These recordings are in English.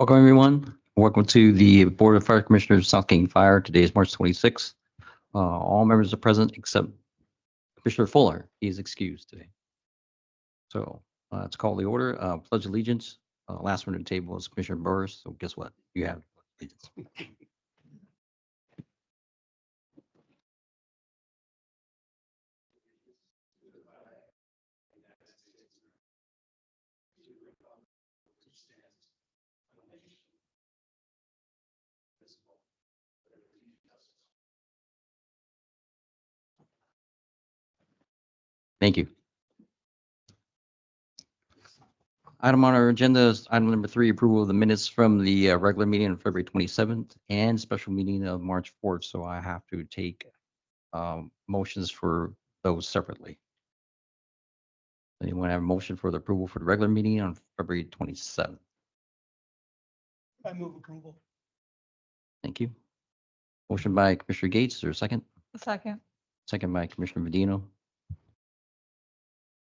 Welcome, everyone. Welcome to the Board of Fire Commissioners, South King Fire. Today is March 26th. All members are present except Commissioner Fuller. He is excused today. So let's call the order. Pledge allegiance. Last one to the table is Commissioner Burris. So guess what? You have allegiance. Thank you. Item on our agenda is item number 3, approval of the minutes from the regular meeting on February 27th and special meeting of March 4th. So I have to take motions for those separately. Anyone have a motion for the approval for the regular meeting on February 27th? I move approval. Thank you. Motion by Commissioner Gates, is there a second? A second. Second by Commissioner Medina.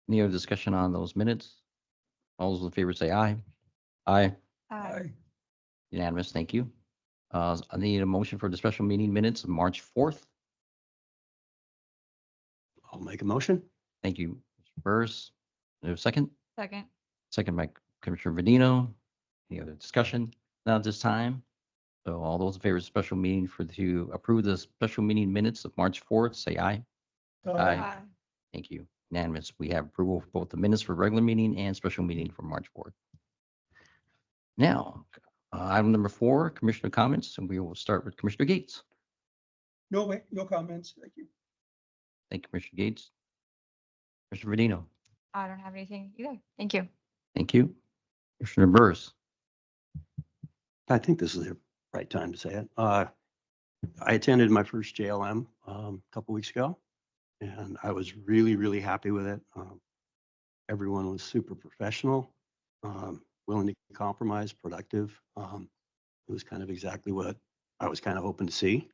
Any other discussion on those minutes? All those in favor say aye. Aye. Aye. Unanimous, thank you. I need a motion for the special meeting minutes of March 4th. I'll make a motion. Thank you, Mr. Burris. Is there a second? Second. Second by Commissioner Medina. Any other discussion? Not at this time. So all those in favor of special meeting to approve the special meeting minutes of March 4th, say aye. Aye. Thank you. Unanimous. We have approval for both the minutes for regular meeting and special meeting for March 4th. Now, item number 4, Commissioner comments, and we will start with Commissioner Gates. No comments. Thank you. Thank you, Commissioner Gates. Commissioner Vedino. I don't have anything either. Thank you. Thank you. Commissioner Burris. I think this is the right time to say it. I attended my first JLM a couple weeks ago, and I was really, really happy with it. Everyone was super professional, willing to compromise, productive. It was kind of exactly what I was kind of hoping to see.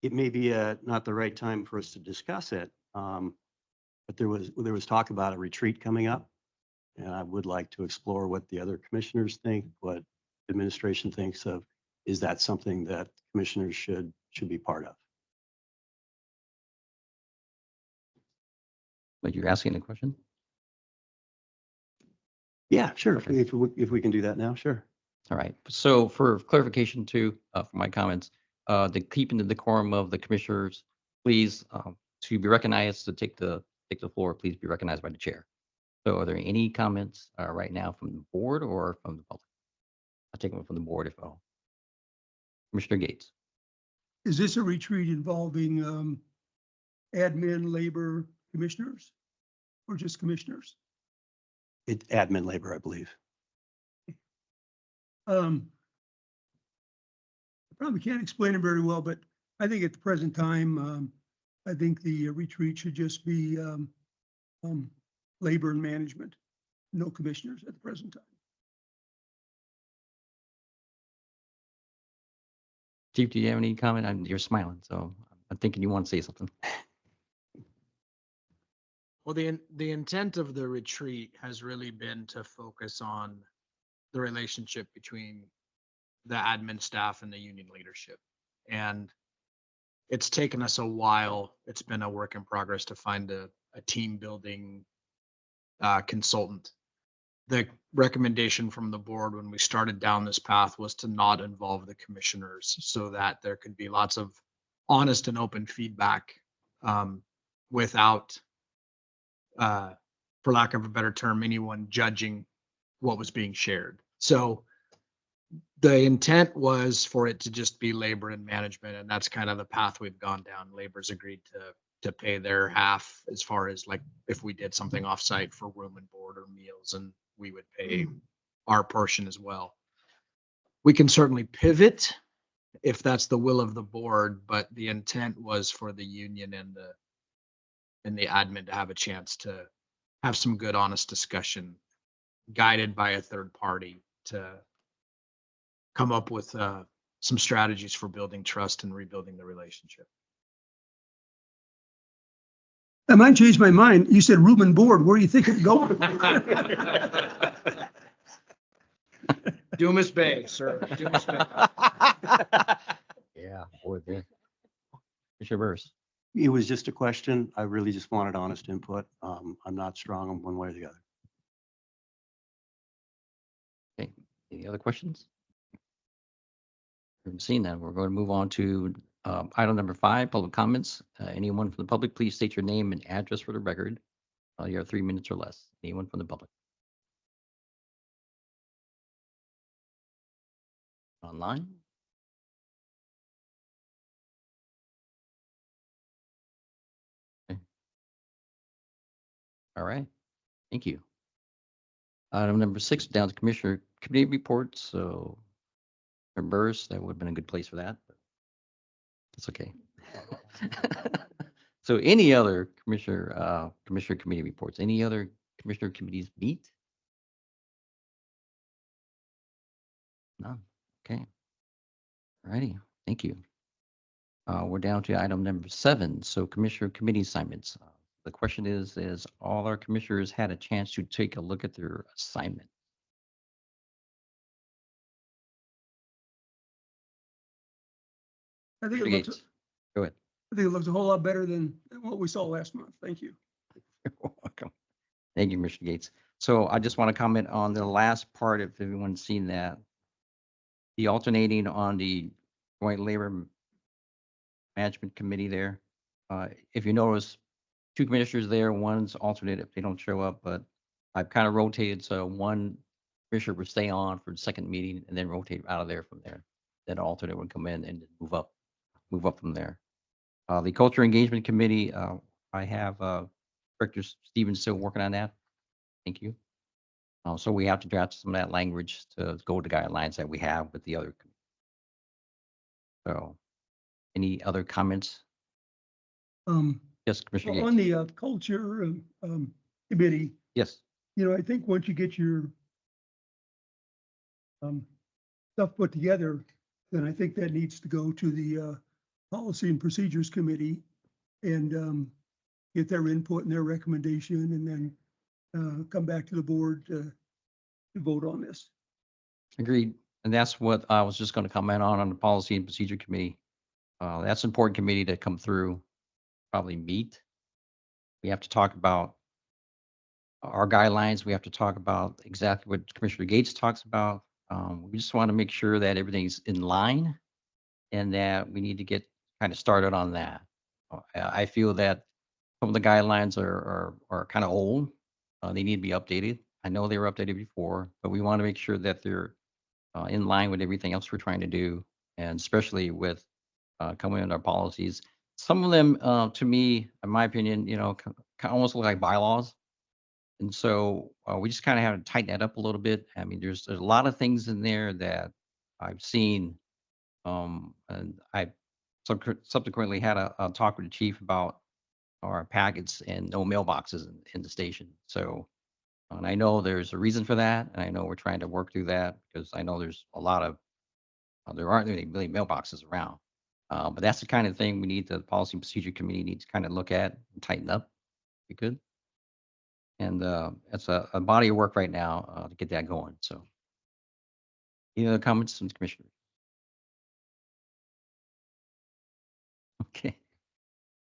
It may be not the right time for us to discuss it, but there was talk about a retreat coming up, and I would like to explore what the other commissioners think, what administration thinks of. Is that something that commissioners should be part of? But you're asking a question? Yeah, sure. Okay. If we can do that now, sure. All right. So for clarification too, for my comments, the keeping the decorum of the commissioners, please, to be recognized, to take the floor, please be recognized by the chair. So are there any comments right now from the board or from the public? I'll take them from the board if all. Commissioner Gates. Is this a retreat involving admin, labor, commissioners, or just commissioners? It's admin labor, I believe. I probably can't explain it very well, but I think at the present time, I think the retreat should just be labor and management, no commissioners at the present time. Chief, do you have any comment? You're smiling, so I'm thinking you want to say something. Well, the intent of the retreat has really been to focus on the relationship between the admin staff and the union leadership. And it's taken us a while. It's been a work in progress to find a team building consultant. The recommendation from the board when we started down this path was to not involve the commissioners so that there could be lots of honest and open feedback without, for lack of a better term, anyone judging what was being shared. So the intent was for it to just be labor and management, and that's kind of the path we've gone down. Labor's agreed to pay their half as far as like if we did something offsite for room and board or meals, and we would pay our portion as well. We can certainly pivot if that's the will of the board, but the intent was for the union and the admin to have a chance to have some good, honest discussion, guided by a third party to come up with some strategies for building trust and rebuilding the relationship. I might change my mind. You said room and board. Where do you think it's going? Dumas Bay, sir. Dumas Bay. Yeah, boy, there. Commissioner Burris. It was just a question. I really just wanted honest input. I'm not strong on one way or the other. Okay, any other questions? Haven't seen that. We're going to move on to item number 5, public comments. Anyone from the public, please state your name and address for the record. You have 3 minutes or less. Anyone from the public? Online? Okay. All right, thank you. Item number 6, down to Commissioner Committee reports. So, Commissioner Burris, that would have been a good place for that, but it's okay. So, any other commissioner committee reports? Any other commissioner committees meet? None. Okay. All righty. Thank you. We're down to item number 7. So, commissioner committee assignments. The question is all our commissioners had a chance to take a look at their assignment? I think Commissioner it looks, Gates, go ahead. I think it looks a whole lot better than what we saw last month. Thank you. You're welcome. Thank you, Mr. Gates. So I just want to comment on the last part, if everyone's seen that. The alternating on the Joint Labor Management Committee there. If you notice, 2 commissioners there, one's alternate if they don't show up, but I've kind of rotated, so one commissioner would stay on for the second meeting and then rotate out of there from there. Then alternate would come in and move up from there. The Culture Engagement Committee, I have Director Stevens still working on that. Thank you. So we have to draft some of that language to go with the guidelines that we have with the other. So, any other comments? Yes, Commissioner On Gates. the culture committee, Yes. I think once you get your stuff put together, then I think that needs to go to the Policy and Procedures Committee and get their input and their recommendation, and then come back to the board to vote on this. Agreed. And that's what I was just going to comment on the Policy and Procedure Committee. That's an important committee to come through, probably meet. We have to talk about our guidelines. We have to talk about exactly what Commissioner Gates talks about. We just want to make sure that everything's in line and that we need to get kind of started on that. I feel that some of the guidelines are kind of old. They need to be updated. I know they were updated before, but we want to make sure that they're in line with everything else we're trying to do, and especially with coming in our policies. Some of them, to me, in my opinion, almost look like bylaws. And so we just kind of have to tighten that up a little bit. I mean, there's a lot of things in there that I've seen, and I subsequently had a talk with the chief about our packets and no mailboxes in the station. So, and I know there's a reason for that, and I know we're trying to work through that because I know there's a lot of there aren't really mailboxes around. But that's the kind of thing we need the Policy and Procedure Committee needs to kind of look at and tighten up. We could. And it's a body of work right now to get that going. So, any other comments from the commissioners? Okay,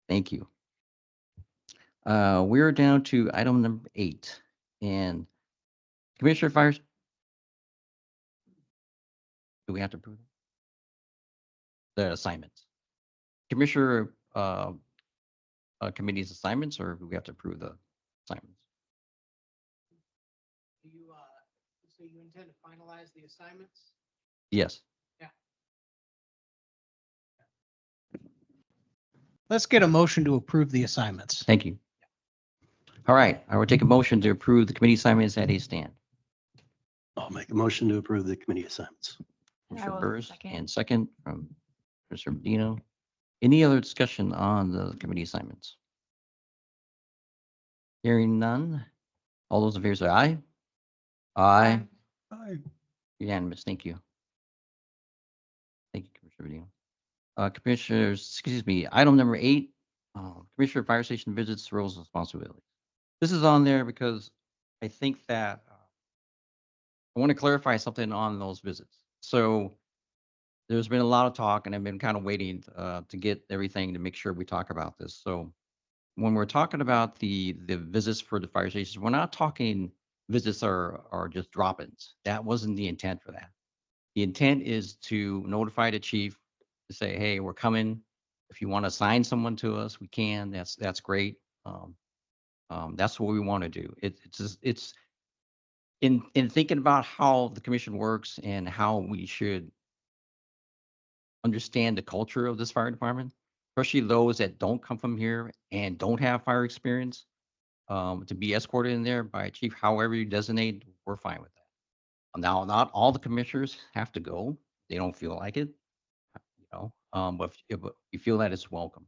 thank you. We're down to item number 8, and Commissioner Fires. Do we have to approve the assignments? Commissioner committee's assignments, or do we have to approve the assignments? So you intend to finalize the assignments? Yes. Let's get a motion to approve the assignments. Thank you. All right, I will take a motion to approve the committee assignments at a stand. I'll make a motion to approve the committee assignments. Commissioner will Burris, second. and second from Mr. Medino. Any other discussion on the committee assignments? Hearing none. All those in favor say aye. Aye. Unanimous. Thank you. Thank you, Commissioner Medino. Commissioners, excuse me, item number 8, Commissioner Fire Station visits, roles and responsibilities. This is on there because I think that I want to clarify something on those visits. So there's been a lot of talk and I've been kind of waiting to get everything to make sure we talk about this. So when we're talking about the visits for the fire stations, we're not talking visits are just drop-ins. That wasn't the intent for that. The intent is to notify the chief to say, hey, we're coming. If you want to assign someone to us, we can. That's great. That's what we want to do. It's in thinking about how the commission works and how we should understand the culture of this fire department, especially those that don't come from here and don't have fire experience, to be escorted in there by a chief, however you designate, we're fine with that. Now, not all the commissioners have to go. They don't feel like it, but if you feel that it's welcome.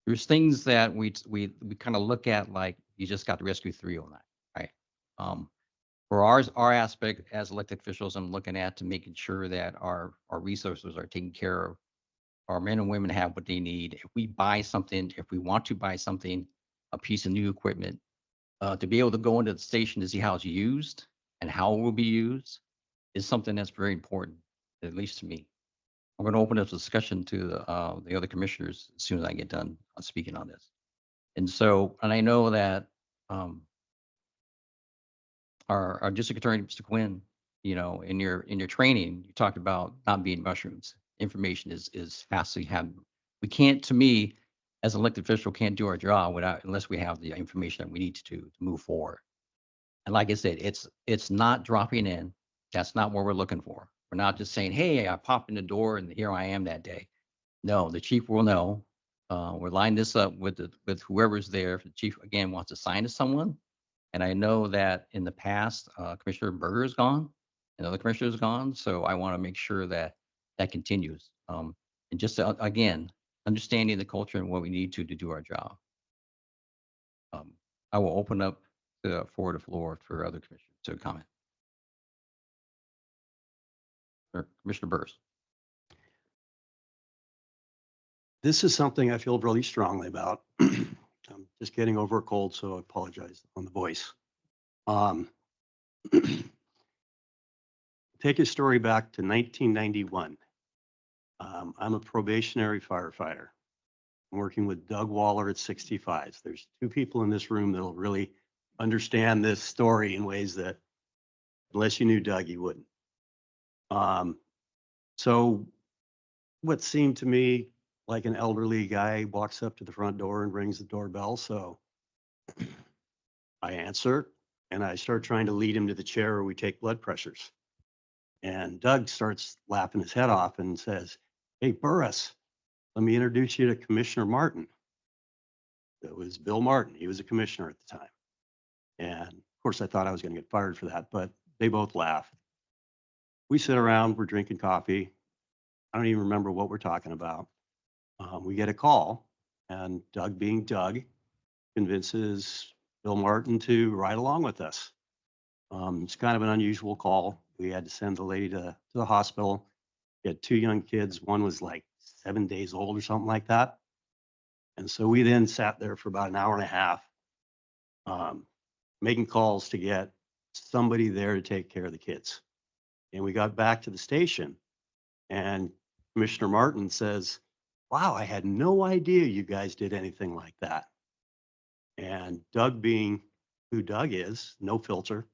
There's things that we kind of look at like you just got to rescue 309, right? For our aspect as elected officials, I'm looking at to making sure that our resources are taken care of. Our men and women have what they need. If we buy something, if we want to buy something, a piece of new equipment, to be able to go into the station to see how it's used and how it will be used is something that's very important, at least to me. I'm going to open up the discussion to the other commissioners as soon as I get done speaking on this. And so, and I know that our district attorney, Mr. Quinn, in your training, you talked about not being mushrooms. Information is fastly had. We can't, to me, as an elected official, can't do our job unless we have the information that we need to move forward. And like I said, it's not dropping in. That's not what we're looking for. We're not just saying, hey, I popped in the door and here I am that day. No, the chief will know. We're lining this up with whoever's there. If the chief again wants to sign to someone, and I know that in the past, Commissioner Berger is gone, another commissioner is gone. So I want to make sure that that continues. And just again, understanding the culture and what we need to do our job. I will open up forward the floor for other commissioners to comment. Commissioner Burrs. This is something I feel really strongly about. I'm just getting over a cold, so I apologize on the voice. Take a story back to 1991. I'm a probationary firefighter. I'm working with Doug Waller at 65. There's two people in this room that'll really understand this story in ways that, unless you knew Doug, you wouldn't. So what seemed to me like an elderly guy walks up to the front door and rings the doorbell. So I answer and I start trying to lead him to the chair where we take blood pressures. And Doug starts laughing his head off and says, "Hey, Burris, let me introduce you to Commissioner Martin." It was Bill Martin. He was a commissioner at the time. And of course, I thought I was going to get fired for that, but they both laughed. We sit around, we're drinking coffee. I don't even remember what we're talking about. We get a call, and Doug, being Doug, convinces Bill Martin to ride along with us. It's kind of an unusual call. We had to send the lady to the hospital. We had two young kids. One was like 7 days old or something like that. And so we then sat there for about an hour and a half, making calls to get somebody there to take care of the kids. And we got back to the station, and Commissioner Martin says, "Wow, I had no idea you guys did anything like that." And Doug, being who Doug is, no filter,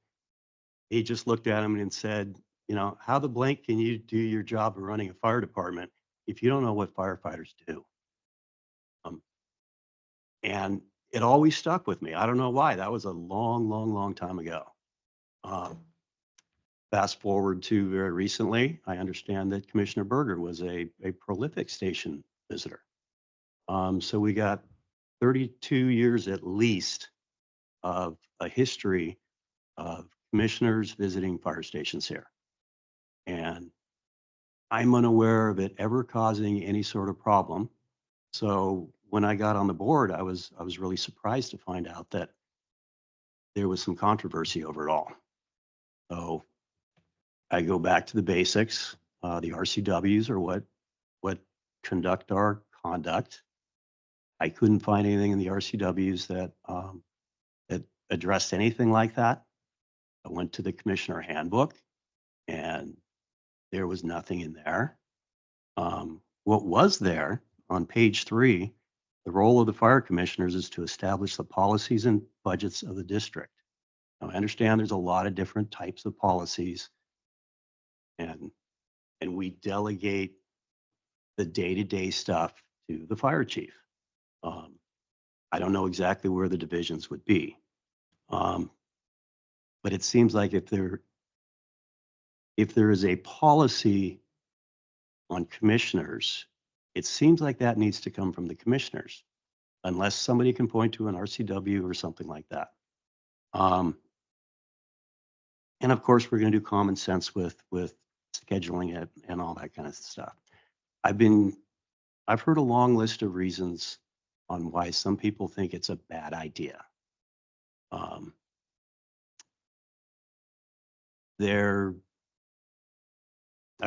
he just looked at him and said, "How the blank can you do your job of running a fire department if you don't know what firefighters do?" And it always stuck with me. I don't know why. That was a long, long, long time ago. Fast forward to very recently, I understand that Commissioner Berger was a prolific station visitor. So we got 32 years at least of a history of commissioners visiting fire stations here. And I'm unaware of it ever causing any sort of problem. So when I got on the board, I was really surprised to find out that there was some controversy over it all. So I go back to the basics. The RCWs are what conduct our conduct. I couldn't find anything in the RCWs that that addressed anything like that. I went to the commissioner handbook. And there was nothing in there. What was there on page 3, the role of the fire commissioners is to establish the policies and budgets of the district. Now, I understand there's a lot of different types of policies, and we delegate the day-to-day stuff to the fire chief. I don't know exactly where the divisions would be. But it seems like if there is a policy on commissioners, it seems like that needs to come from the commissioners, unless somebody can point to an RCW or something like that. And of course, we're going to do common sense with scheduling it and all that kind of stuff. I've heard a long list of reasons on why some people think it's a bad idea. I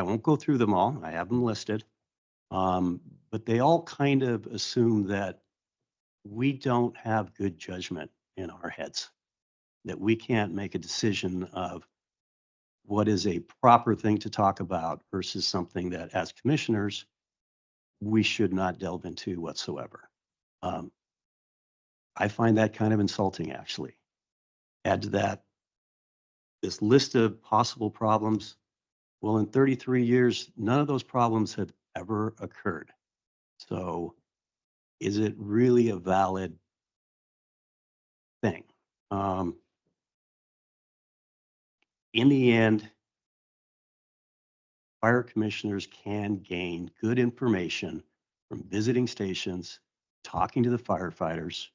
won't go through them all. I have them listed. But they all kind of assume that we don't have good judgment in our heads, that we can't make a decision of what is a proper thing to talk about versus something that as commissioners, we should not delve into whatsoever. I find that kind of insulting, actually. Add to that this list of possible problems. Well, in 33 years, none of those problems have ever occurred. So is it really a valid thing? In the end, fire commissioners can gain good information from visiting stations, talking to the firefighters,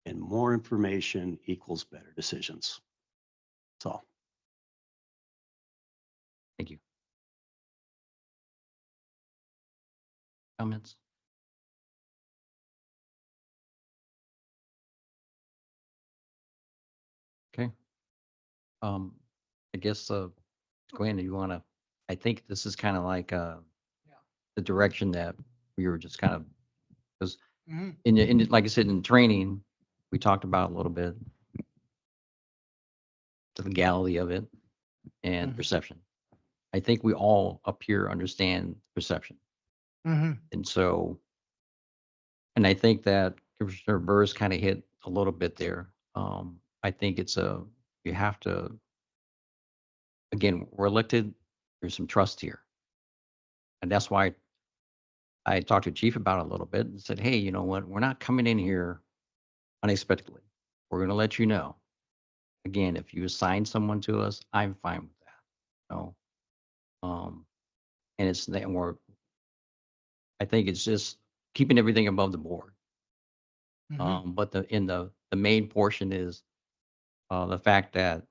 and more information equals better decisions. That's all. Thank you. Comments? Okay. I guess, Gwen, you want to, I think this is kind of like, the direction that we were just kind of, because Mhm. like I said, in training, we talked about a little bit the legality of it and Mhm. perception. I think we all up here understand perception. Mhm. And so, and I think that Commissioner Burris kind of hit a little bit there. I think you have to, again, we're elected, there's some trust here. And that's why I talked to Chief about it a little bit and said, hey, you know what? We're not coming in here unexpectedly. We're going to let you know. Again, if you assign someone to us, I'm fine with that. You know? And it's that I think it's just keeping everything above the board. Mhm. But the main portion is the fact that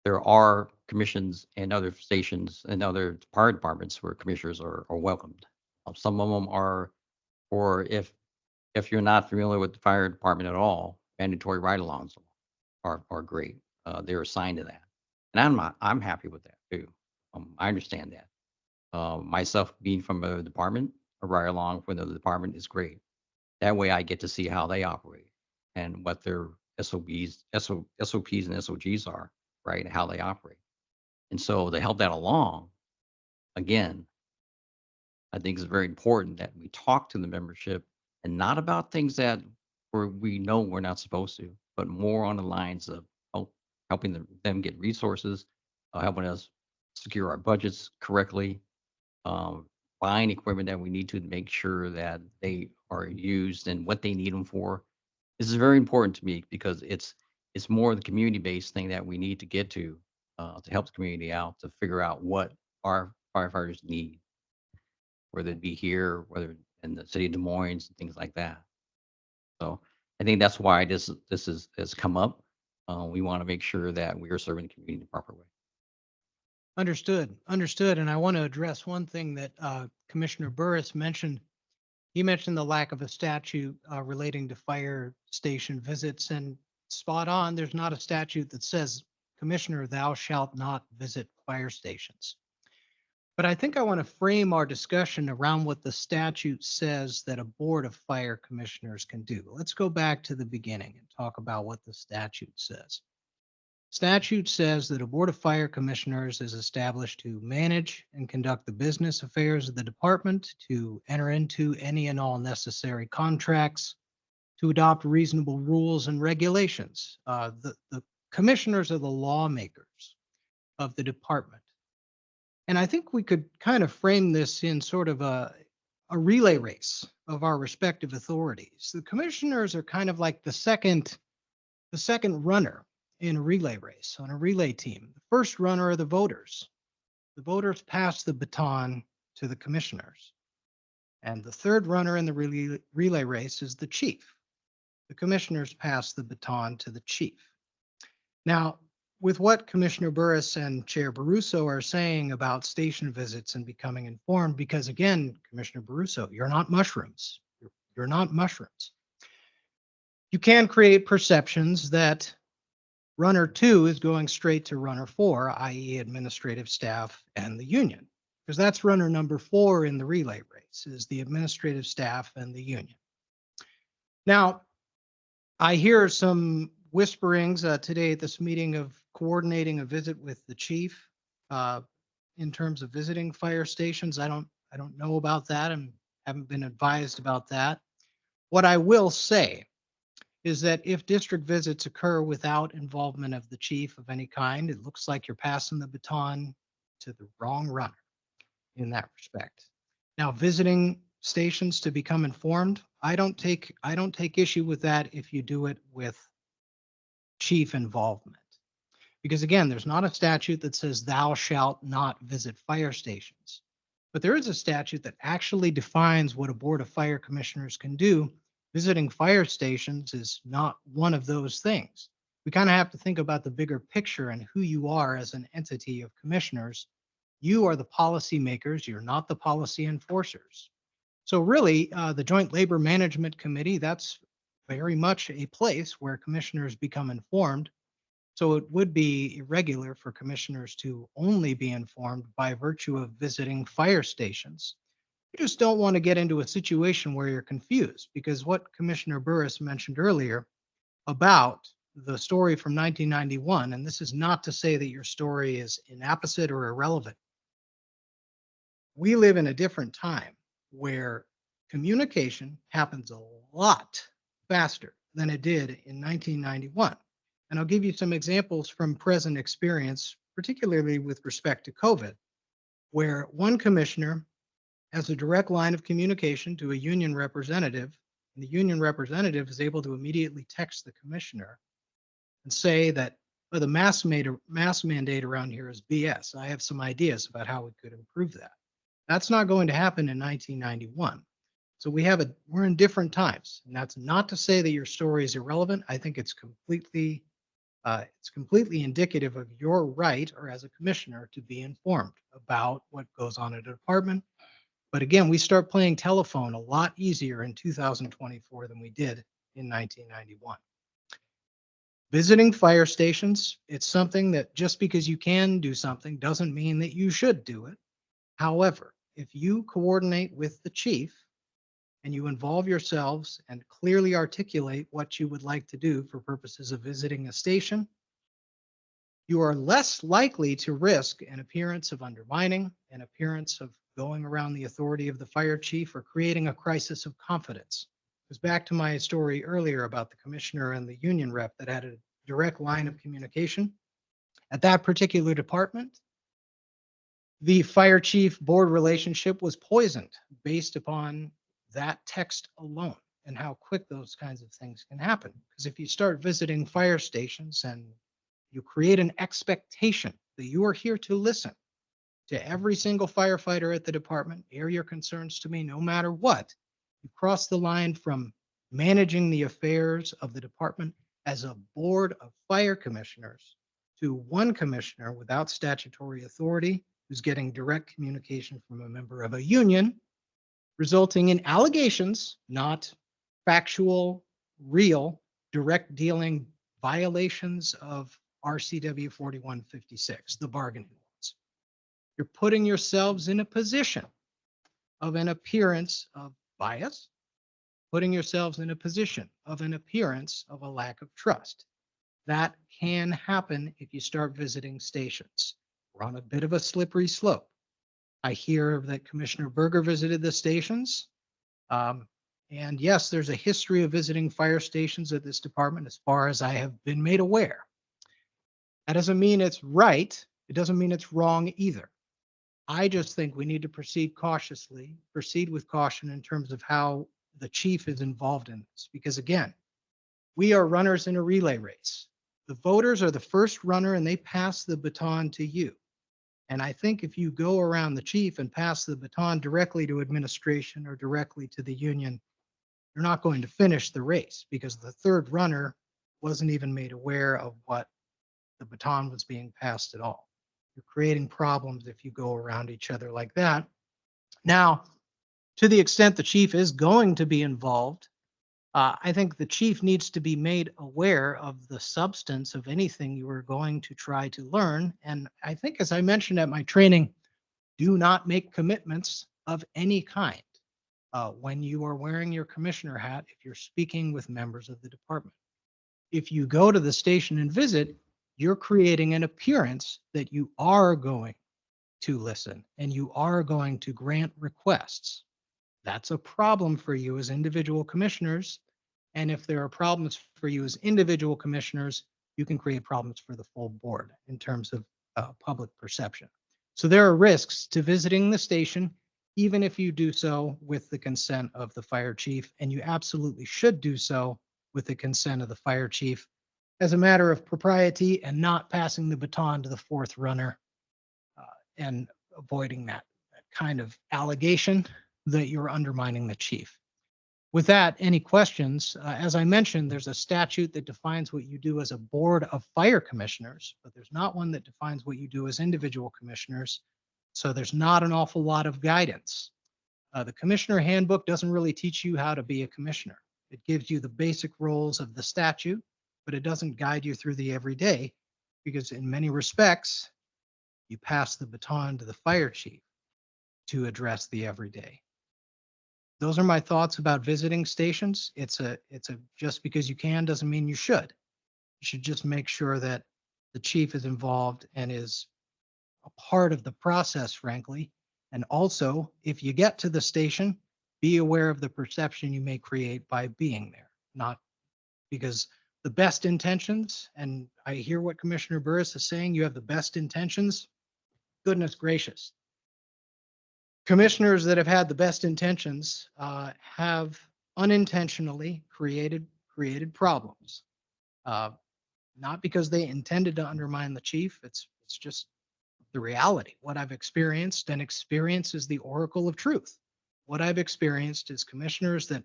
there are commissions and other stations and other fire departments where commissioners are welcomed. Some of them are, or if you're not familiar with the fire department at all, mandatory ride-alongs are great. They're assigned to that, and I'm happy with that too. I understand that. Myself being from a department, a ride-along for the department is great. That way, I get to see how they operate and what their SOPs and SOGs are, right? And how they operate. And so to help that along, again, I think it's very important that we talk to the membership and not about things that we know we're not supposed to, but more on the lines of helping them get resources, helping us secure our budgets correctly, um, buying equipment that we need to make sure that they are used and what they need them for. This is very important to me because it's more the community-based thing that we need to get to help the community out to figure out what our firefighters need, whether it be here, whether in the city of Des Moines and things like that. So I think that's why has come up. We want to make sure that we are serving the community the proper way. Understood, understood. And I want to address one thing that Commissioner Burris mentioned. He mentioned the lack of a statute relating to fire station visits, and spot on, there's not a statute that says, Commissioner, thou shalt not visit fire stations. But I think I want to frame our discussion around what the statute says that a board of fire commissioners can do. Let's go back to the beginning and talk about what the statute says. Statute says that a Board of Fire Commissioners is established to manage and conduct the business affairs of the department, to enter into any and all necessary contracts, to adopt reasonable rules and regulations. The commissioners are the lawmakers of the department. And I think we could kind of frame this in sort of a relay race of our respective authorities. The commissioners are kind of like the second runner in a relay race, on a relay team. The first runner are the voters. The voters pass the baton to the commissioners. And the third runner in the relay race is the chief. The commissioners pass the baton to the chief. Now, with what Commissioner Burris and Chair Baruso are saying about station visits and becoming informed, because again, Commissioner Baruso, you're not mushrooms. You're not mushrooms. You can create perceptions that runner 2 is going straight to runner 4, i.e. administrative staff and the union, because that's runner number 4 in the relay race, is the administrative staff and the union. Now, I hear some whisperings today at this meeting of coordinating a visit with the chief in terms of visiting fire stations. I don't know about that and haven't been advised about that. What I will say is that if district visits occur without involvement of the chief of any kind, it looks like you're passing the baton to the wrong runner in that respect. Now, visiting stations to become informed, I don't take issue with that if you do it with chief involvement. Because again, there's not a statute that says thou shalt not visit fire stations. But there is a statute that actually defines what a board of fire commissioners can do. Visiting fire stations is not one of those things. We kind of have to think about the bigger picture and who you are as an entity of commissioners. You are the policy makers. You're not the policy enforcers. So really, the Joint Labor Management Committee, that's very much a place where commissioners become informed. So it would be irregular for commissioners to only be informed by virtue of visiting fire stations. You just don't want to get into a situation where you're confused, because what Commissioner Burris mentioned earlier about the story from 1991, and this is not to say that your story is inapposite or irrelevant. We live in a different time where communication happens a lot faster than it did in 1991. And I'll give you some examples from present experience, particularly with respect to COVID, where one commissioner has a direct line of communication to a union representative, and the union representative is able to immediately text the commissioner and say that, well, the mask mandate around here is BS. I have some ideas about how we could improve that. That's not going to happen in 1991. So we're in different times, and that's not to say that your story is irrelevant. I think it's completely indicative of your right, or as a commissioner, to be informed about what goes on at a department. But again, we start playing telephone a lot easier in 2024 than we did in 1991. Visiting fire stations, it's something that just because you can do something doesn't mean that you should do it. However, if you coordinate with the chief and you involve yourselves and clearly articulate what you would like to do for purposes of visiting a station, you are less likely to risk an appearance of undermining, an appearance of going around the authority of the fire chief, or creating a crisis of confidence. It was back to my story earlier about the commissioner and the union rep that had a direct line of communication. At that particular department, the fire chief board relationship was poisoned based upon that text alone and how quick those kinds of things can happen. Because if you start visiting fire stations and you create an expectation that you are here to listen to every single firefighter at the department, air your concerns to me no matter what, you cross the line from managing the affairs of the department as a board of fire commissioners to one commissioner without statutory authority who's getting direct communication from a member of a union, resulting in allegations, not factual, real, direct dealing violations of RCW 4156, the bargaining laws. You're putting yourselves in a position of an appearance of bias, putting yourselves in a position of an appearance of a lack of trust. That can happen if you start visiting stations. We're on a bit of a slippery slope. I hear that Commissioner Berger visited the stations. And yes, there's a history of visiting fire stations at this department as far as I have been made aware. That doesn't mean it's right. It doesn't mean it's wrong either. I just think we need to proceed cautiously, proceed with caution in terms of how the chief is involved in this. Because again, we are runners in a relay race. The voters are the first runner and they pass the baton to you. And I think if you go around the chief and pass the baton directly to administration or directly to the union, you're not going to finish the race because the third runner wasn't even made aware of what the baton was being passed at all. You're creating problems if you go around each other like that. Now, to the extent the chief is going to be involved, I think the chief needs to be made aware of the substance of anything you are going to try to learn. And I think, as I mentioned at my training, do not make commitments of any kind when you are wearing your commissioner hat if you're speaking with members of the department. If you go to the station and visit, you're creating an appearance that you are going to listen and you are going to grant requests. That's a problem for you as individual commissioners. And if there are problems for you as individual commissioners, you can create problems for the full board in terms of public perception. So there are risks to visiting the station, even if you do so with the consent of the fire chief, and you absolutely should do so with the consent of the fire chief as a matter of propriety and not passing the baton to the fourth runner and avoiding that kind of allegation that you're undermining the chief. With that, any questions? As I mentioned, there's a statute that defines what you do as a board of fire commissioners, but there's not one that defines what you do as individual commissioners. So there's not an awful lot of guidance. The commissioner handbook doesn't really teach you how to be a commissioner. It gives you the basic roles of the statute, but it doesn't guide you through the everyday because in many respects, you pass the baton to the fire chief to address the everyday. Those are my thoughts about visiting stations. It's a just because you can doesn't mean you should. You should just make sure that the chief is involved and is a part of the process, frankly. And also, if you get to the station, be aware of the perception you may create by being there, not because the best intentions, and I hear what Commissioner Burris is saying, you have the best intentions. Goodness gracious. Commissioners that have had the best intentions have unintentionally created problems. Not because they intended to undermine the chief. It's just the reality. What I've experienced, and experience is the oracle of truth. What I've experienced is commissioners that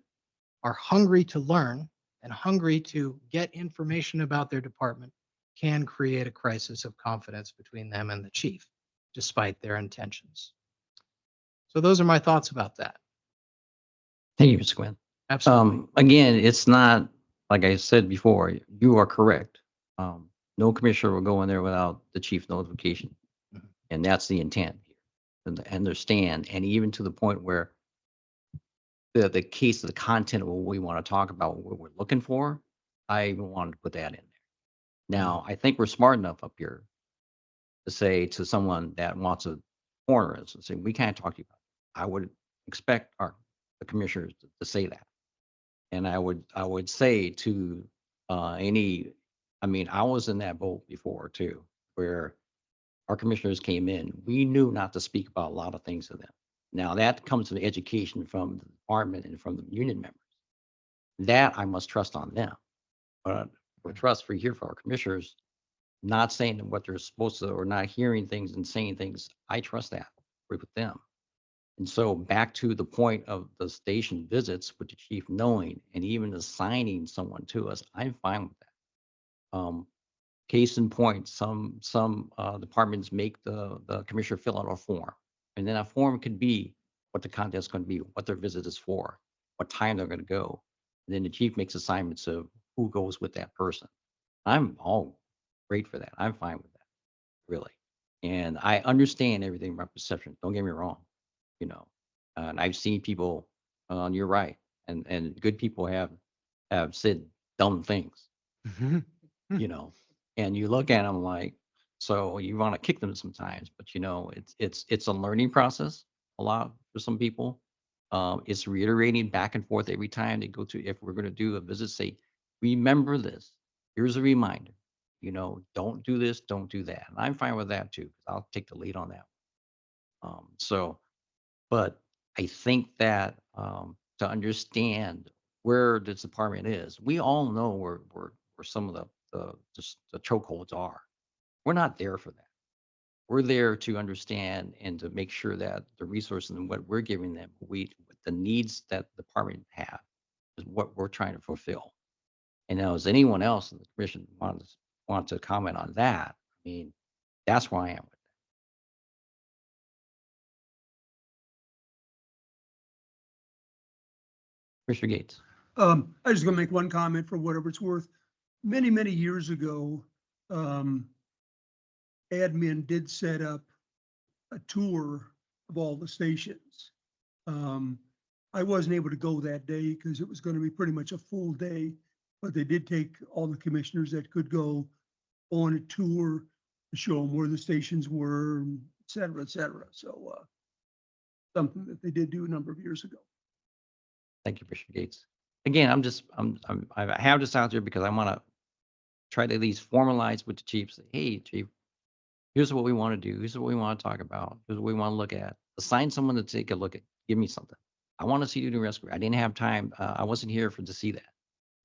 are hungry to learn and hungry to get information about their department can create a crisis of confidence between them and the chief, despite their intentions. So those are my thoughts about that. Thank you, Mr. Quinn. Absolutely. Again, it's not, like I said before, you are correct. No commissioner will go in there without the chief notification. Mhm. And that's the intent here. And to understand, and even to the point where the case of the content of what we want to talk about, what we're looking for, I even wanted to put that in there. Now, I think we're smart enough up here to say to someone that wants to corner us and say, we can't talk to you about it. I would expect the commissioners to say that. And I would say to I was in that boat before too, where our commissioners came in, we knew not to speak about a lot of things to them. Now that comes from education from the department and from the union members. That I must trust on them. But for trust for here for our commissioners, not saying what they're supposed to or not hearing things and saying things, I trust that with them. And so back to the point of the station visits with the chief knowing and even assigning someone to us, I'm fine with that. Case in point, some departments make the commissioner fill out a form. And then a form could be what the content is going to be, what their visit is for, what time they're going to go. And then the chief makes assignments of who goes with that person. I'm all great for that. I'm fine with that, really. And I understand everything about perception. Don't get me wrong, and I've seen people, you're right. And good people have said dumb things. Mhm. you know, and you look at them like, so you want to kick them sometimes, but you know, it's a learning process a lot for some people. It's reiterating back and forth every time they go to, if we're going to do a visit, say, remember this. Here's a reminder, you know, don't do this, don't do that. And I'm fine with that too, because I'll take the lead on that. So, but I think that to understand where this department is, we all know where some of the chokeholds are. We're not there for that. We're there to understand and to make sure that the resources and what we're giving them, the needs that the department have is what we're trying to fulfill. And now, is anyone else in the commission want to comment on that? I mean, that's where I am with it. Commissioner Gates. I just gonna make one comment for whatever it's worth. Many, many years ago, admin did set up a tour of all the stations. I wasn't able to go that day because it was gonna be pretty much a full day, but they did take all the commissioners that could go on a tour to show them where the stations were, et cetera, et cetera. So, something that they did do a number of years ago. Thank you, Commissioner Gates. Again, I have this out there because I want to try to at least formalize with the chief. Say, hey, chief, here's what we want to do. Here's what we want to talk about. Here's what we want to look at. Assign someone to take a look at. Give me something. I want to see you do rescue. I didn't have time. I wasn't here to see that.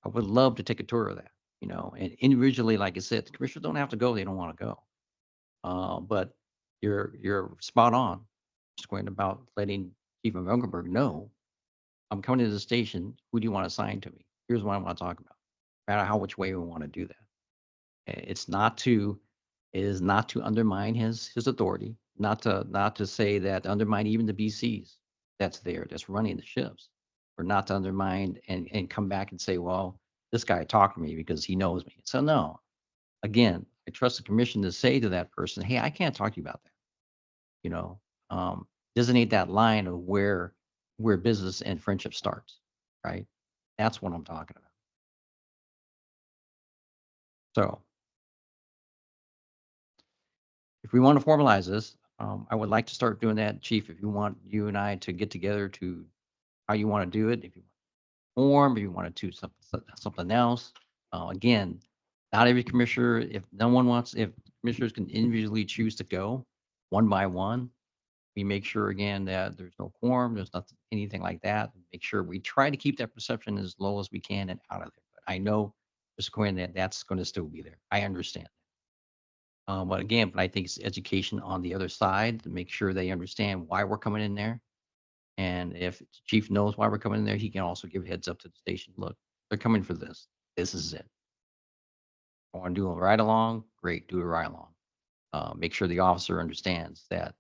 I would love to take a tour of that. You know, and individually, like I said, the commissioners don't have to go. They don't want to go. But you're spot on. Just going about letting Chief of Ungerberg know, I'm coming to the station. Who do you want to assign to me? Here's what I want to talk about. No matter which way we want to do that. It's not to, it is not to undermine his authority, not to say that undermine even the BCs that's running the ships, or not to undermine and come back and say, well, this guy talked to me because he knows me. So no, again, I trust the commission to say to that person, hey, I can't talk to you about that. You know, designate that line of where business and friendship starts, right? That's what I'm talking about. So if we want to formalize this, I would like to start doing that, Chief. If you want you and I to get together to how you want to do it, if you form, if you want to do something else. Again, not every commissioner, if commissioners can individually choose to go one by one, we make sure again that there's no quorum, there's nothing, anything like that. Make sure we try to keep that perception as low as we can and out of there. But I know, Mr. Quinn, that's going to still be there. I understand. But again, I think it's education on the other side to make sure they understand why we're coming in there. And if the chief knows why we're coming in there, he can also give heads up to the station. Look, they're coming for this. This is it. I want to do a ride along. Great, do a ride along. Make sure the officer understands that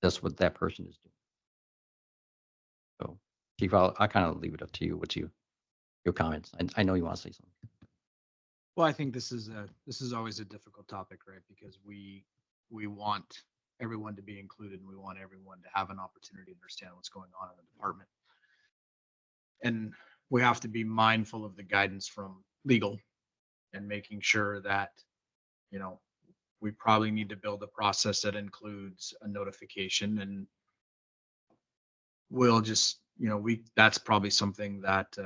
that's what that person is doing. So, Chief, I kind of leave it up to you. What's your comments? I know you want to say something. Well, I think this is always a difficult topic, right? Because we want everyone to be included and we want everyone to have an opportunity to understand what's going on in the department. And we have to be mindful of the guidance from legal and making sure that, you know, we probably need to build a process that includes a notification, and we'll just, you know, that's probably something that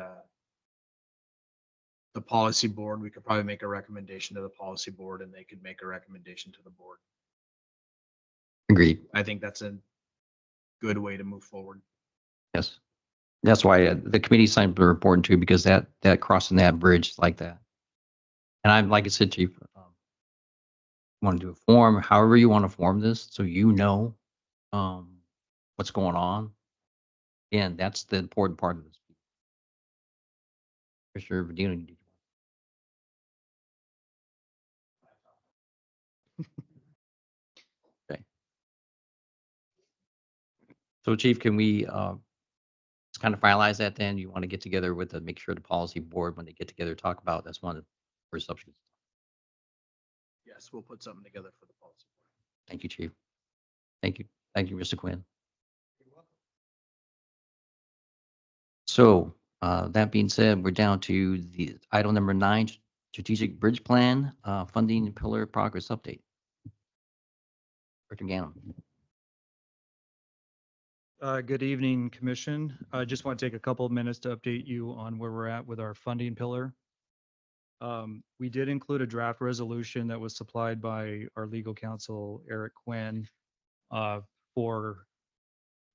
the policy board, we could probably make a recommendation to the policy board and they could make a recommendation to the board. Agreed. I think that's a good way to move forward. Yes. That's why the committee signed the report too, because that crossing that bridge like that. And I'm, like I said, Chief, want to do a form, however you want to form this, so you know what's going on. Again, that's the important part of this. Commissioner Vadino, did you? Okay. So, Chief, can we just kind of finalize that then? You want to get together with make sure the policy board, when they get together, talk about, that's one of the first options. Yes, we'll put something together for the policy board. Thank you, Chief. Thank you. Thank you, Mr. Quinn. So that being said, we're down to the item number 9, strategic bridge plan, funding pillar progress update. Director Ganem. Good evening, Commission. I just want to take a couple of minutes to update you on where we're at with our funding pillar. We did include a draft resolution that was supplied by our legal counsel, Eric Quinn, for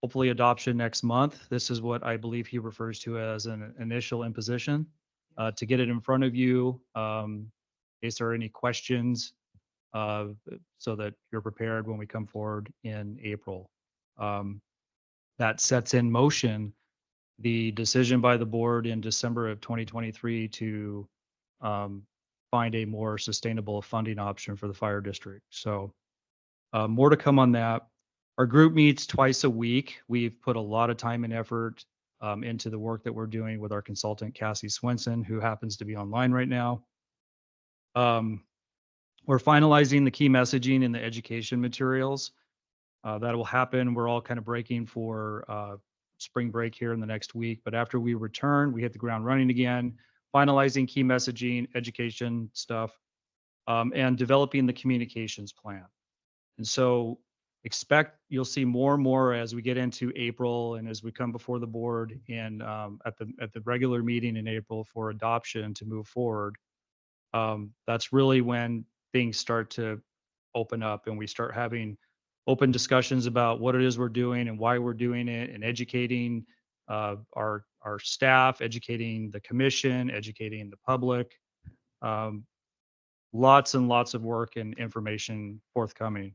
hopefully adoption next month. This is what I believe he refers to as an initial imposition. To get it in front of you, in case there are any questions, so that you're prepared when we come forward in April. That sets in motion the decision by the board in December of 2023 to find a more sustainable funding option for the fire district. So more to come on that. Our group meets twice a week. We've put a lot of time and effort into the work that we're doing with our consultant, Cassie Swenson, who happens to be online right now. We're finalizing the key messaging in the education materials. That will happen. We're all kind of breaking for spring break here in the next week. But after we return, we hit the ground running again, finalizing key messaging, education stuff, and developing the communications plan. And so you'll see more and more as we get into April and as we come before the board in at the regular meeting in April for adoption to move forward. That's really when things start to open up and we start having open discussions about what it is we're doing and why we're doing it, and educating our staff, educating the commission, educating the public. Lots and lots of work and information forthcoming.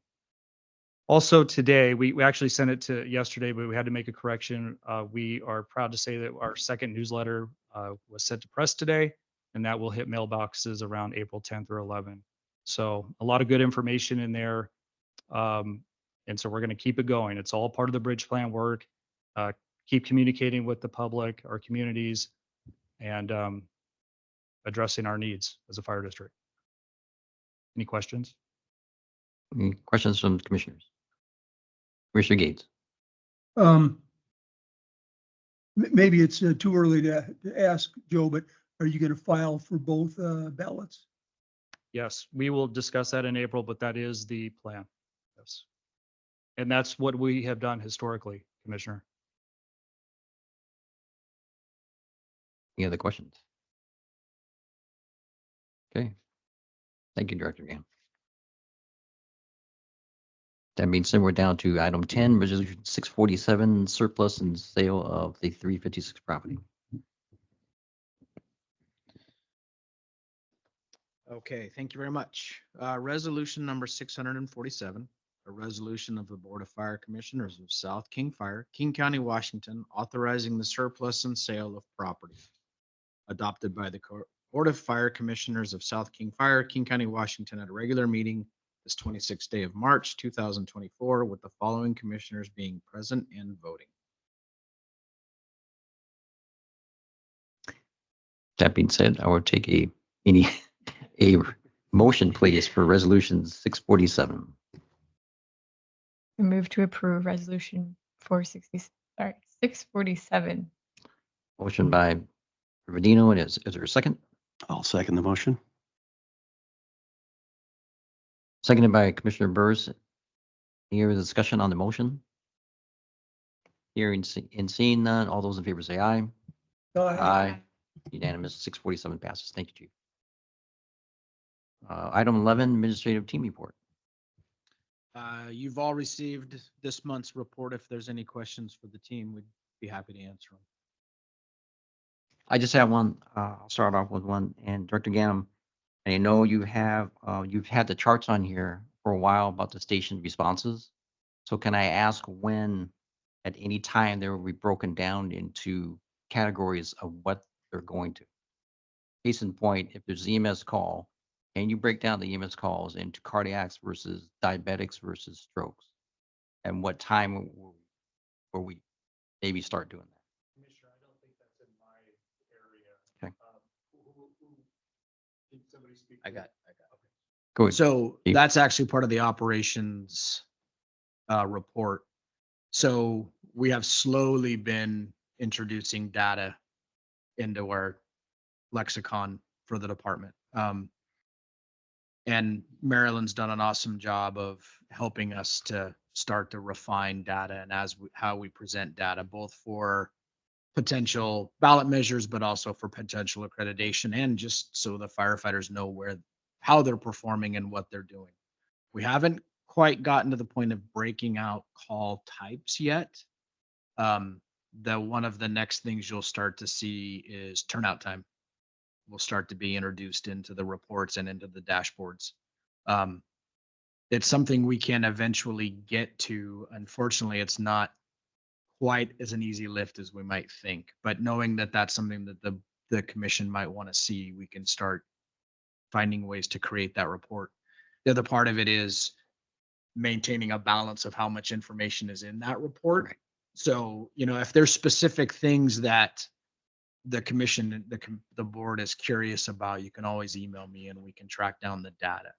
Also today, we actually sent it to yesterday, but we had to make a correction. We are proud to say that our second newsletter was sent to press today, and that will hit mailboxes around April 10th or 11th. So a lot of good information in there. And so we're going to keep it going. It's all part of the bridge plan work. Keep communicating with the public, our communities, and addressing our needs as a fire district. Any questions? Any questions from the commissioners? Commissioner Gates. Maybe it's too early to ask, Joe, but are you going to file for both ballots? Yes, we will discuss that in April, but that is the plan. Yes. And that's what we have done historically, Commissioner. Any other questions? Okay. Thank you, Director Ganem. That means then we're down to item 10, resolution 647, surplus and sale of the 356 property. Okay, thank you very much. Resolution number 647, a resolution of the Board of Fire Commissioners of South King Fire, King County, Washington, authorizing the surplus and sale of property. Adopted by the Board of Fire Commissioners of South King Fire, King County, Washington, at a regular meeting this 26th day of March, 2024, with the following commissioners being present and voting. That being said, I will take a motion, please, for resolution 647. I move to approve resolution 647. Motion by Rodino, and is there a second? I'll second the motion. Seconded by Commissioner Burrs. Any other discussion on the motion? Hearing and seeing none, all those in favor say aye. Aye. Unanimous, 647 passes. Thank you, Chief. Item 11, administrative team report. You've all received this month's report. If there's any questions for the team, we'd be happy to answer them. I just have one. I'll start off with one. And Director Ganem, I know you've had the charts on here for a while about the station responses. So can I ask when, at any time, they will be broken down into categories of what they're going to? Case in point, if there's EMS call, can you break down the EMS calls into cardiacs versus diabetics versus strokes? And what time will we maybe start doing that? Commissioner, I don't think that's in my area. Okay. Did somebody speak? I got. Go ahead. So Steve. that's actually part of the operations report. So we have slowly been introducing data into our lexicon for the department. And Maryland's done an awesome job of helping us to start to refine data and how we present data, both for potential ballot measures, but also for potential accreditation and just so the firefighters know how they're performing and what they're doing. We haven't quite gotten to the point of breaking out call types yet. One of the next things you'll start to see is turnout time will start to be introduced into the reports and into the dashboards. It's something we can eventually get to. Unfortunately, it's not quite as an easy lift as we might think, but knowing that that's something that the commission might want to see, we can start finding ways to create that report. The other part of it is maintaining a balance of how much information is in that report. Right. So, if there's specific things that the commission, the board is curious about, you can always email me and we can track down the data.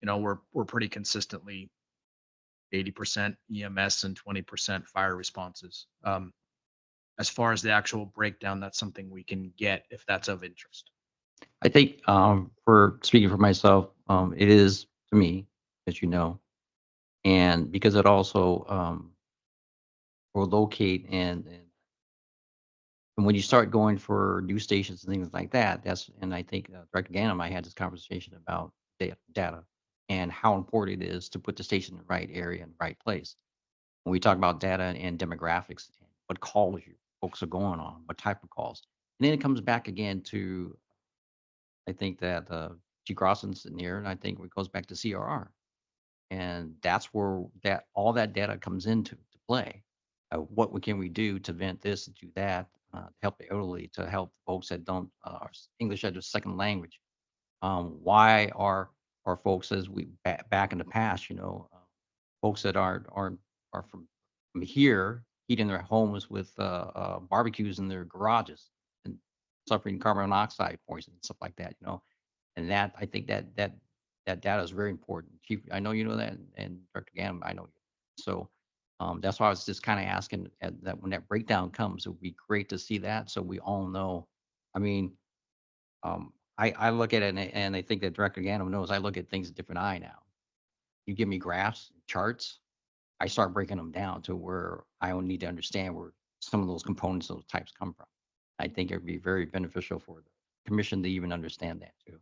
We're pretty consistently 80% EMS and 20% fire responses. As far as the actual breakdown, that's something we can get if that's of interest. I think for speaking for myself, it is to me, as you know, and because it also will locate and when you start going for news stations and things like that, and I think Director Gannon and I had this conversation about data and how important it is to put the station in the right area and right place. When we talk about data and demographics, and what calls you folks are going on, what type of calls, and then it comes back again to I think that G. Crossan's sitting here, and I think it goes back to CRR, and that's where all that data comes into to play. What can we do to vent this and do that, to help the elderly, to help folks that don't English as a second language? Why are folks as we back in the past, folks that are from here heating their homes with barbecues in their garages and suffering carbon monoxide poisoning and stuff like that, and that I think that data is very important. Chief, I know you know that, and Director Gannon, I know you. So that's why I was just kind of asking that when that breakdown comes, it would be great to see that so we all know. I mean, I look at it and I think that Director Gannon knows I look at things a different eye now. You give me graphs, charts, I start breaking them down to where I don't need to understand where some of those components, those types come from. I think it would be very beneficial for the commission to even understand that too.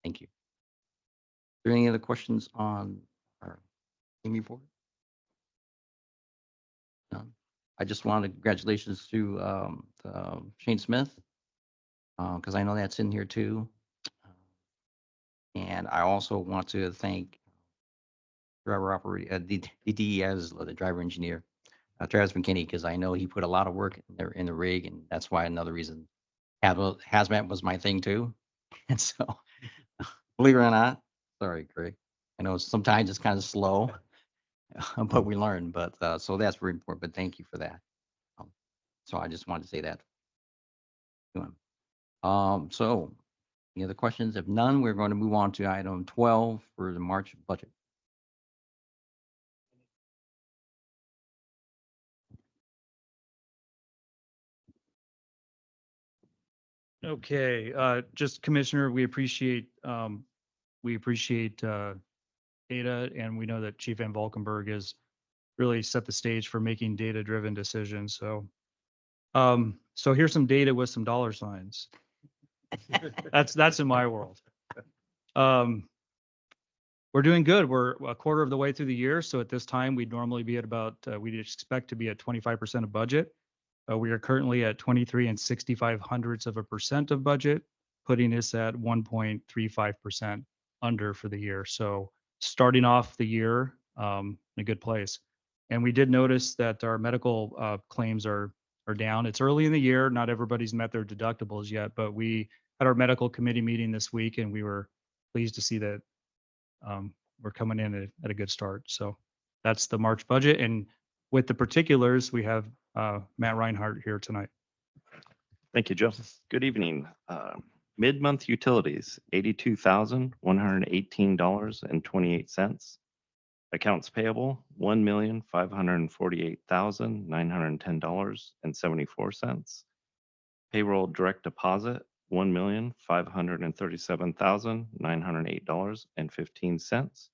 Thank you. Are there any other questions on our team report? None. I just wanted congratulations to Shane Smith, because I know that's in here too. And I also want to thank driver operator, the DES, the driver engineer, Travis McKinney, because I know he put a lot of work in the rig, and that's why another reason hazmat was my thing too. And so, believe it or not, sorry, Craig, I know sometimes it's kind of slow, but we learn. But so that's very important. But thank you for that. So I just wanted to say that to him. So any other questions? If none, we're going to move on to item 12 for the March budget. Okay, just Commissioner, we appreciate data, and we know that Chief Van Valkenburg has really set the stage for making data-driven decisions. So here's some data with some dollar signs. That's in my world. We're doing good. We're a quarter of the way through the year. So at this time, we'd normally be at about, we'd expect to be at 25% of budget. We are currently at 23 and 65/100% of budget, putting us at 1.35% under for the year. So starting off the year in a good place. And we did notice that our medical claims are down. It's early in the year. Not everybody's met their deductibles yet, but we had our medical committee meeting this week, and we were pleased to see that we're coming in at a good start. So that's the March budget. And with the particulars, we have Matt Reinhardt here tonight. Thank you, Joe. Good evening. Mid-month utilities, $82,118.28. Accounts payable, $1,548,910.74. Payroll direct deposit, $1,537,908.15.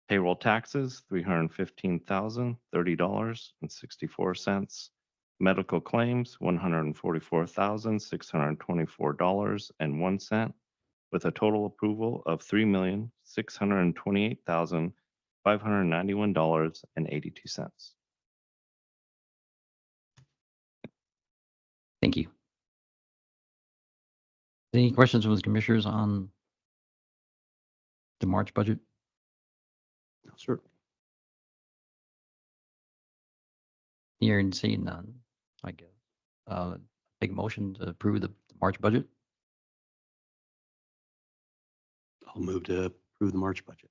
Payroll taxes, $315,030.64. Medical claims, $144,624.01, with a total approval of $3,628,591.82. Thank you. Any questions from the commissioners on the March budget? No, sir. Here and seeing none, I guess. Take a motion to approve the March budget. I'll move to approve the March budget.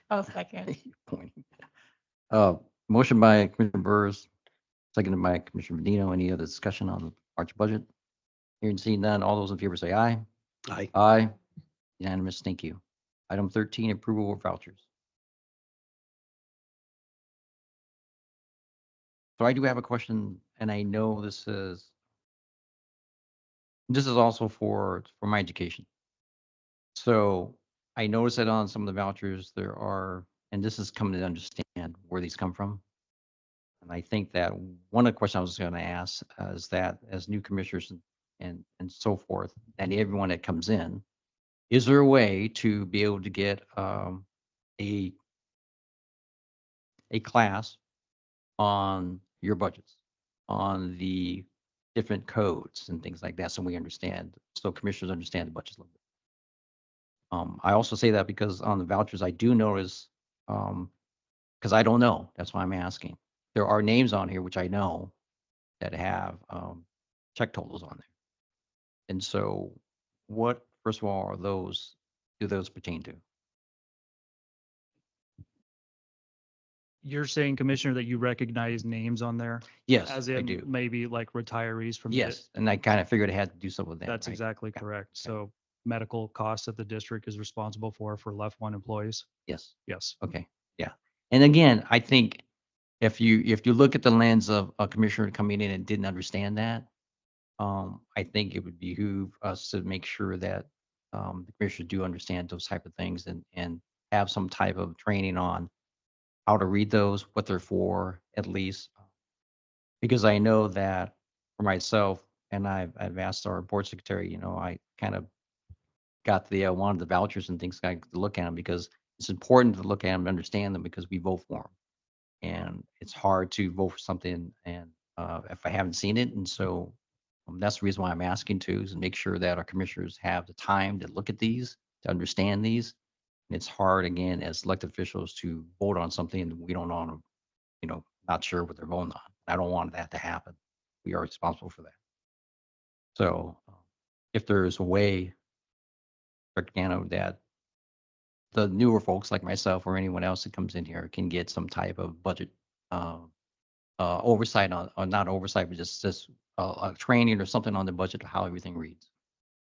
I'll second. Pointing. Motion by Commissioner Burrs, seconded by Commissioner Medino. Any other discussion on the March budget? Hearing and seeing none, all those in favor say aye. Aye. Aye. Unanimous, thank you. Item 13, approval of vouchers. So I do have a question, and I know this is also for my education. So I noticed that on some of the vouchers there are, and this is coming to understand where these come from. And I think that one of the questions I was going to ask is that as new commissioners and so forth, and everyone that comes in, is there a way to be able to get a class on your budgets, on the different codes and things like that, so we understand, so commissioners understand the budgets a little bit. I also say that because on the vouchers, I do notice, because I don't know, that's why I'm asking. There are names on here which I know that have check totals on there. And so what, first of all, do those pertain to? You're saying, Commissioner, that you recognize names on there? Yes, As I in do. maybe like retirees from? the- Yes, and I kind of figured I had to do something with that. That's right? exactly Okay, correct. okay. So medical costs that the district is responsible for left one employees? Yes. Yes. Okay, yeah. And again, I think if you look at the lens of a commissioner coming in and didn't understand that, I think it would behoove us to make sure that the commissioners do understand those type of things and have some type of training on how to read those, what they're for, at least. Because I know that for myself, and I've asked our board secretary, I kind of got the one of the vouchers and things like to look at them because it's important to look at them and understand them because we vote for them. And it's hard to vote for something and if I haven't seen it. And so that's the reason why I'm asking to is to make sure that our commissioners have the time to look at these, to understand these. And it's hard, again, as elected officials to vote on something that we don't know, not sure what they're voting on. I don't want that to happen. We are responsible for that. So if there's a way, that the newer folks like myself or anyone else that comes in here can get some type of budget oversight on, or not oversight, but just a training or something on the budget of how everything reads.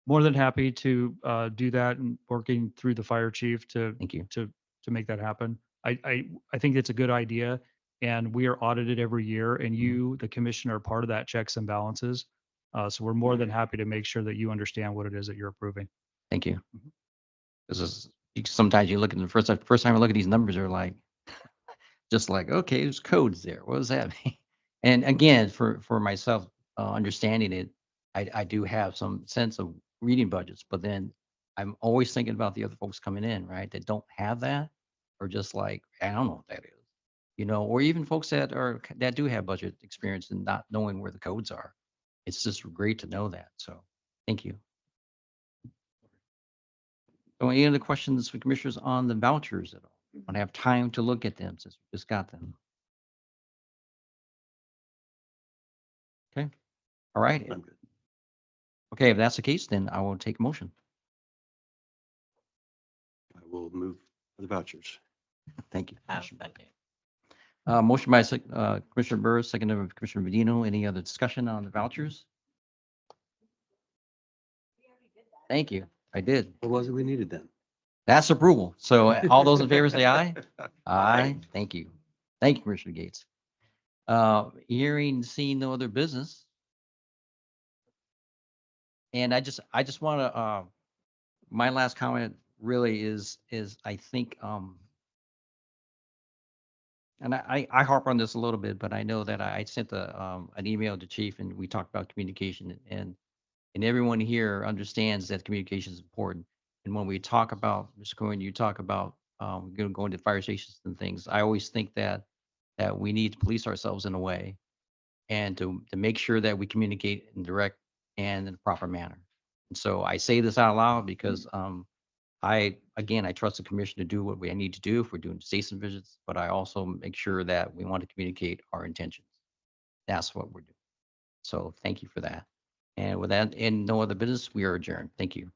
More than happy to do that and working through the fire chief to Thank you. make that happen. I think it's a good idea, and we are audited every year, and you, the commissioner, are part of that checks and balances. So we're more than happy to make sure that you understand what it is that you're approving. Thank you. Because sometimes you look at the first time I look at these numbers, are like, just like, okay, there's codes there. What does that mean? And again, for myself, understanding it, I do have some sense of reading budgets, but then I'm always thinking about the other folks coming in, right, that don't have that, or just like, I don't know what that is, or even folks that do have budget experience and not knowing where the codes are. It's just great to know that. So thank you. So any other questions for commissioners on the vouchers at all? Want to have time to look at them since we just got them. Okay, all right. I'm good. Okay, if that's the case, then I will take a motion. I will move for the vouchers. Thank you. I'll Commissioner. second. Motion by Commissioner Burrs, second by Commissioner Medino. Any other discussion on the vouchers? Thank you. I did. What was it we needed then? That's approval. So all those in favor say aye. Aye. Thank you. Thank you, Commissioner Gates. Hearing, seeing no other business. And I just want to, my last comment really is I think, and I harp on this a little bit, but I know that I sent an email to chief and we talked about communication and everyone here understands that communication is important. And when we talk about, Mr. Cohen, you talk about, going to fire stations and things, I always think that we need to police ourselves in a way and to make sure that we communicate in direct and in a proper manner. And so I say this out loud because I trust the commission to do what we need to do if we're doing station visits, but I also make sure that we want to communicate our intentions. That's what we're doing. So thank you for that. And with that, and no other business, we are adjourned. Thank you.